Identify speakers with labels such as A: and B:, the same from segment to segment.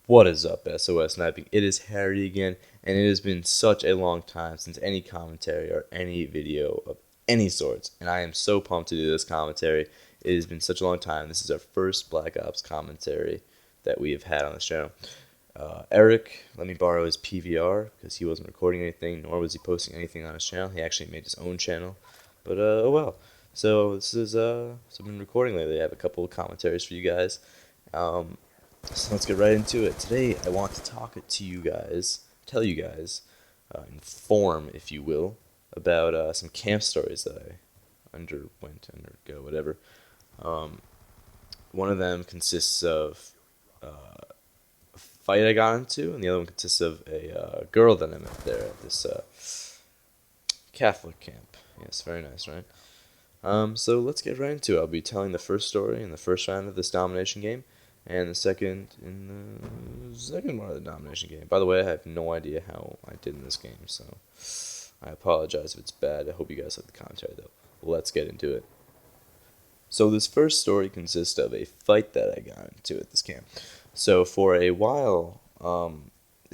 A: What is up, SOS Sniping? It is Harry again, and it has been such a long time since any commentary or any video of any sorts, and I am so pumped to do this commentary. It has been such a long time. This is our first Black Ops commentary that we have had on this channel. Eric let me borrow his PVR because he wasn't recording anything, nor was he posting anything on his channel. He actually made his own channel, but oh well. So this is so I've been recording lately. I have a couple of commentaries for you guys. So let's get right into it. Today I want to tell you guys, inform, if you will, about some camp stories that I undergo, whatever. One of them consists of a fight I got into, and the other one consists of a girl that I met there at this Catholic camp. Yes, very nice, right? So let's get right into it. I'll be telling the first story in the first round of this domination game, and the second in the second part of the domination game. By the way, I have no idea how I did in this game, so I apologize if it's bad. I hope you guys like the commentary, though. Let's get into it. So this first story consists of a fight that I got into at this camp. So for a while, I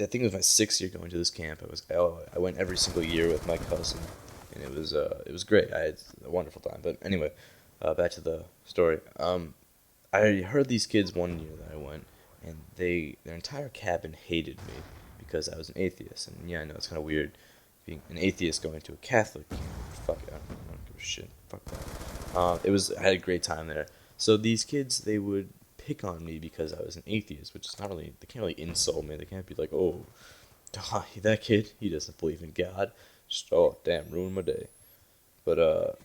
A: think it was my 6th year going to this camp. I went every single year with my cousin, and it was great. I had a wonderful time. But anyway, back to the story. I heard these kids one year that I went, and their entire cabin hated me because I was an atheist. And yeah, I know it's kind of weird being an atheist going to a Catholic camp. Fuck it, I don't give a shit. Fuck that. I had a great time there. So these kids, they would pick on me because I was an atheist, which is not really, they can't really insult me. They can't be like, oh, that kid, he doesn't believe in God. Just, oh, damn, ruined my day. But,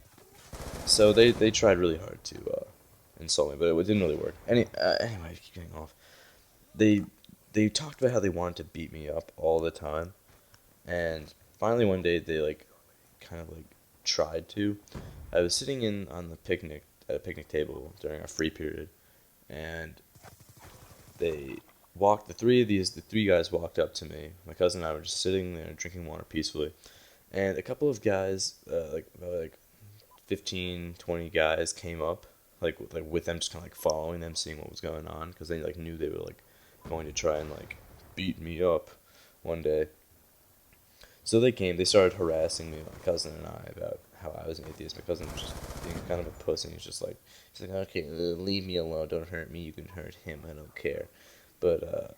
A: so they tried really hard to, insult me, but it didn't really work. Anyway, I keep getting off. They talked about how they wanted to beat me up all the time, and finally one day they kind of tried to. I was sitting at a picnic table during our free period, and the three guys walked up to me. My cousin and I were just sitting there drinking water peacefully, and a couple of guys, about 15, 20 guys came up. With them, just kind of following them, seeing what was going on, because they knew they were going to try and beat me up one day. So they came. They started harassing me, my cousin and I, about how I was an atheist. My cousin was just being kind of a pussy. He's like, okay, leave me alone. Don't hurt me. You can hurt him. I don't care. But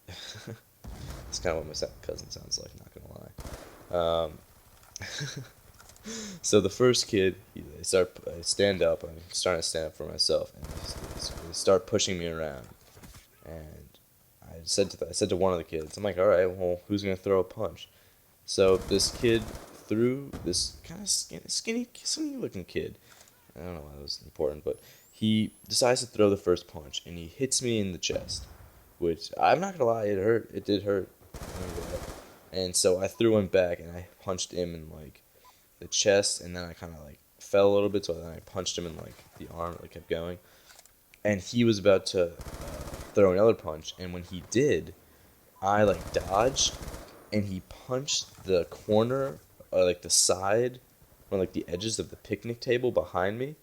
A: it's kind of what my cousin sounds like. Not gonna lie. So the first kid, I stand up. I'm starting to stand up for myself, and they start pushing me around. And I said to one of the kids, I'm like, all right, well, who's gonna throw a punch? So this kid threw this kind of skinny looking kid. I don't know why that was important, but he decides to throw the first punch, and he hits me in the chest, which I'm not gonna lie, it hurt. It did hurt. And so I threw him back, and I punched him in the chest, and then I kind of fell a little bit, so then I punched him in the arm. It kept going, and he was about to throw another punch, and when he did, I dodged, and he punched the corner, or the side, or the edges of the picnic table behind me,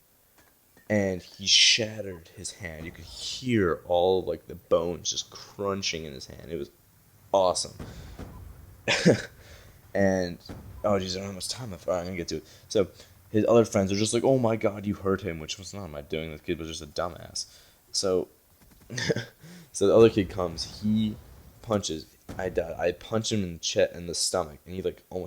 A: and he shattered his hand. You could hear all the bones just crunching in his hand. It was awesome. And oh jeez, I don't have much time left. Alright, I'm gonna get to it. So his other friends are just like, oh my god, you hurt him, which was not my doing. The kid was just a dumbass. So so the other kid comes, he punches, I died. I punch him in the stomach, and he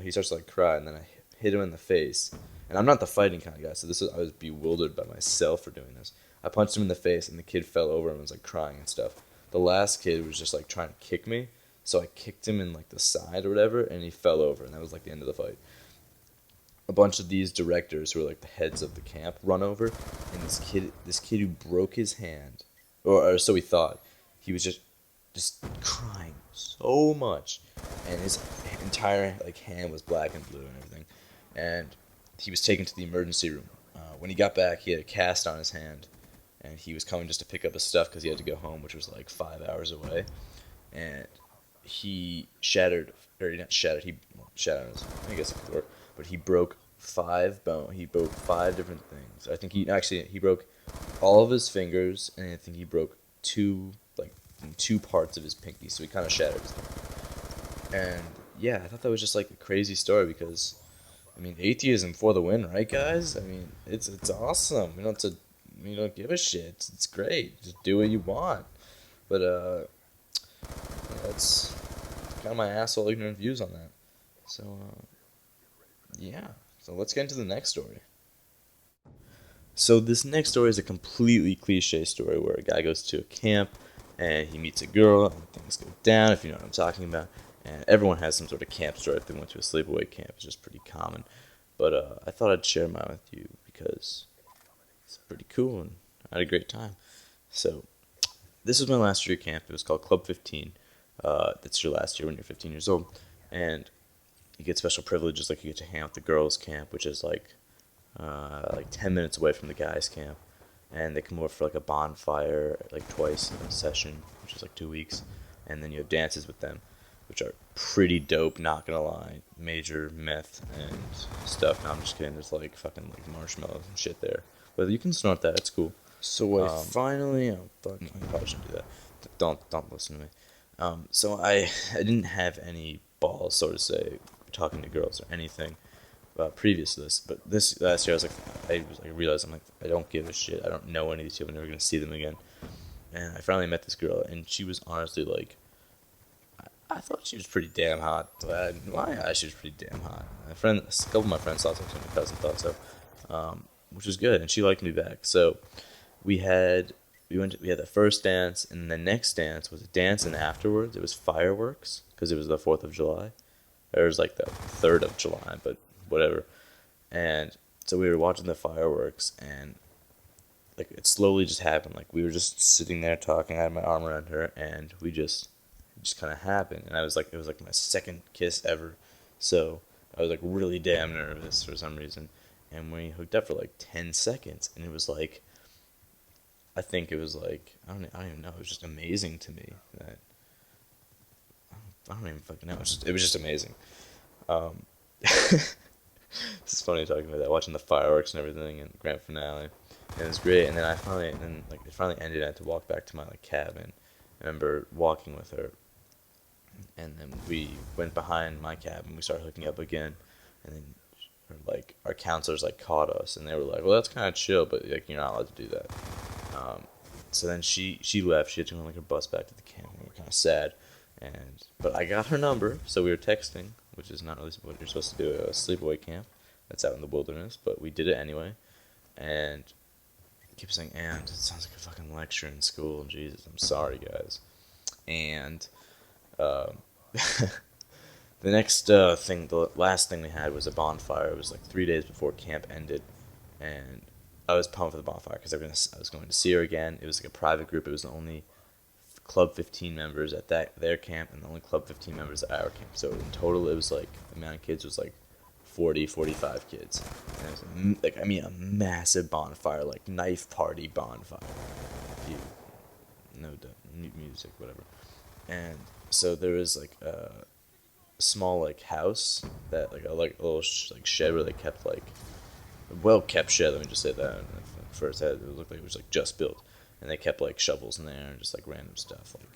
A: starts to cry, and then I hit him in the face. And I'm not the fighting kind of guy, so I was bewildered by myself for doing this. I punched him in the face, and the kid fell over and was crying and stuff. The last kid was just trying to kick me. So I kicked him in the side or whatever, and he fell over, and that was the end of the fight. A bunch of these directors, who were the heads of the camp, run over, and this kid who broke his hand, or so he thought, he was just crying so much, and his entire hand was black and blue and everything, and he was taken to the emergency room. When he got back, he had a cast on his hand, and he was coming just to pick up his stuff because he had to go home, which was like 5 hours away. And he shattered, or not shattered, he shattered. I guess it could work, but he broke 5 bone. He broke 5 different things. I think he broke all of his fingers, and I think he broke two parts of his pinky. So he kind of shattered his pinky. And yeah, I thought that was just like a crazy story because, I mean, atheism for the win, right, guys? I mean, it's awesome. We don't give a shit. It's great. Just do what you want. But yeah, that's kind of my asshole ignorant views on that. So yeah. So let's get into the next story. So this next story is a completely cliche story where a guy goes to a camp and he meets a girl and things go down, if you know what I'm talking about. And everyone has some sort of camp story if they went to a sleepaway camp. It's just pretty common. But I thought I'd share mine with you because it's pretty cool and I had a great time. So this was my last year camp. It was called Club 15. That's your last year when you're 15 years old. And you get special privileges, like you get to hang out with the girls' camp, which is like 10 minutes away from the guys' camp. And they come over for like a bonfire like twice in a session, which is like 2 weeks. And then you have dances with them, which are pretty dope, not gonna lie. Major meth and stuff. No, I'm just kidding. There's like fucking like marshmallows and shit there. But you can snort that, it's cool. So I finally, oh fuck, I probably shouldn't do that. Don't listen to me. So I didn't have any balls, so to say, talking to girls or anything previous to this. But this last year, I realized I'm like, I don't give a shit. I don't know any of these people. I'm never gonna see them again. And I finally met this girl, and she was honestly like, I thought she was pretty damn hot. My eyes, she was pretty damn hot. A couple of my friends thought so, my cousin thought so, which was good, and she liked me back. So we had the first dance, and the next dance was a dance, and afterwards it was fireworks because it was the 4th of July. It was like the 3rd of July, but whatever. And so we were watching the fireworks, and like it slowly just happened. Like we were just sitting there talking. I had my arm around her, and it just kind of happened. And it was like my second kiss ever. So I was like really damn nervous for some reason. And we hooked up for like 10 seconds, and it was like, I think it was like, I don't even know. It was just amazing to me that I don't even fucking know. It was just amazing. It's funny talking about that, watching the fireworks and everything, and grand finale. And it was great. And then it finally ended. I had to walk back to my like cabin. I remember walking with her, and then we went behind my cabin. We started hooking up again, and then our counselors like caught us, and they were like, "Well, that's kind of chill, but like you're not allowed to do that." So then she left. She had to go on like her bus back to the camp. We were kind of sad, but I got her number, so we were texting, which is not really what you're supposed to do at a sleepaway camp. That's out in the wilderness, but we did it anyway. And I kept saying, "And it sounds like a fucking lecture in school." Jesus, I'm sorry, guys. And the last thing we had was a bonfire. It was like 3 days before camp ended, and I was pumped for the bonfire because I was going to see her again. It was like a private group. It was the only Club 15 members at their camp, and the only Club 15 members at our camp. So in total, it was like the amount of kids was like 40, 45 kids. And it was a massive bonfire, like knife party bonfire. Music, whatever. And so there was like a small like house that like a little shed where they kept like a well-kept shed. Let me just say that. And at first, it looked like it was like just built, and they kept like shovels in there and just like random stuff like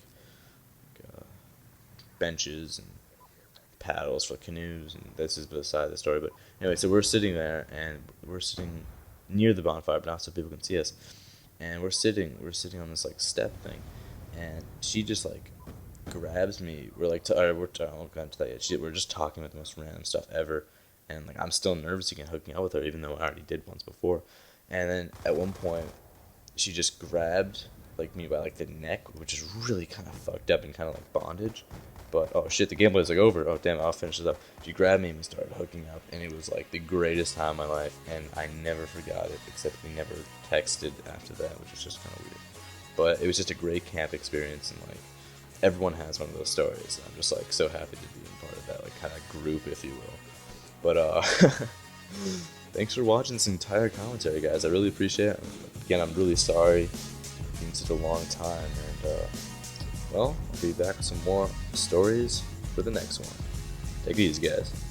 A: benches and paddles for canoes. And this is the side of the story. But anyway, so we're sitting there, and we're sitting near the bonfire, but not so people can see us. And we're sitting on this like step thing, and she just like grabs me. We're like, I won't go into that yet. We're just talking about the most random stuff ever, and like I'm still nervous again hooking up with her, even though I already did once before. And then at one point, she just grabbed like me by like the neck, which is really kind of fucked up and kind of like bondage. But oh shit, the gameplay's like over. Oh damn, I'll finish this up. She grabbed me and we started hooking up, and it was like the greatest time of my life, and I never forgot it. Except we never texted after that, which was just kind of weird. But it was just a great camp experience, and like everyone has one of those stories. And I'm just like so happy to be a part of that like kind of group, if you will. But thanks for watching this entire commentary, guys. I really appreciate it. Again, I'm really sorry it's been such a long time, and well, I'll be back with some more stories for the next one. Take it easy, guys.